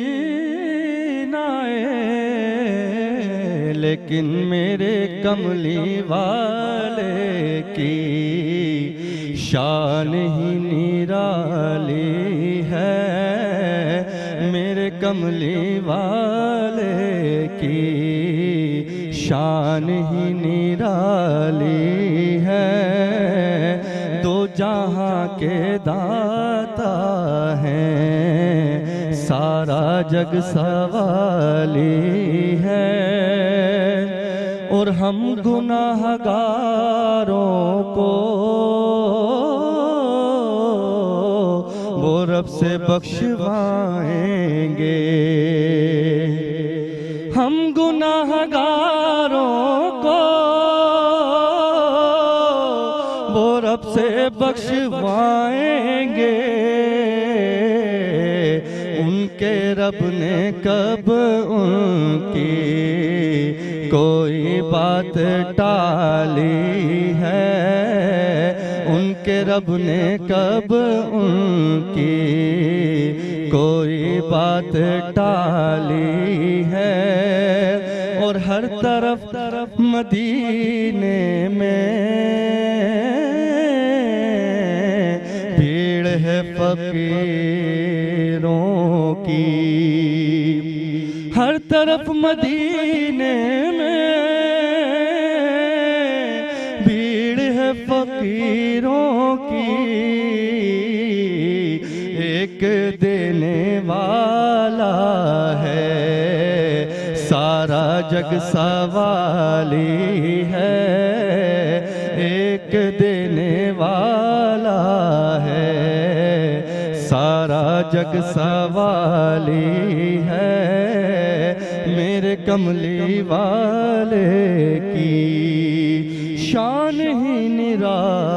مرسلین آئے، لیکن میرے کملی والے کی شان ہی نرالی ہے، میرے کملی والے کی شان ہی نرالی ہے، دو جہاں کے داتا ہیں، سارا جگ سوالی ہے، اور ہم گناہگاروں کو وہ رب سے بخشوائیں گے، ہم گناہگاروں کو وہ رب سے بخشوائیں گے، ان کے رب نے کب ان کی کوئی بات ٹالی ہے، ان کے رب نے کب ان کی کوئی بات ٹالی ہے، اور ہر طرف مدینے میں بھیڑ ہے فقیروں کی، ہر طرف مدینے میں بھیڑ ہے فقیروں کی، ایک دینے والا ہے، سارا جگ سوالی ہے، ایک دینے والا ہے، سارا جگ سوالی ہے، میرے کملی والے کی شان ہی نرالی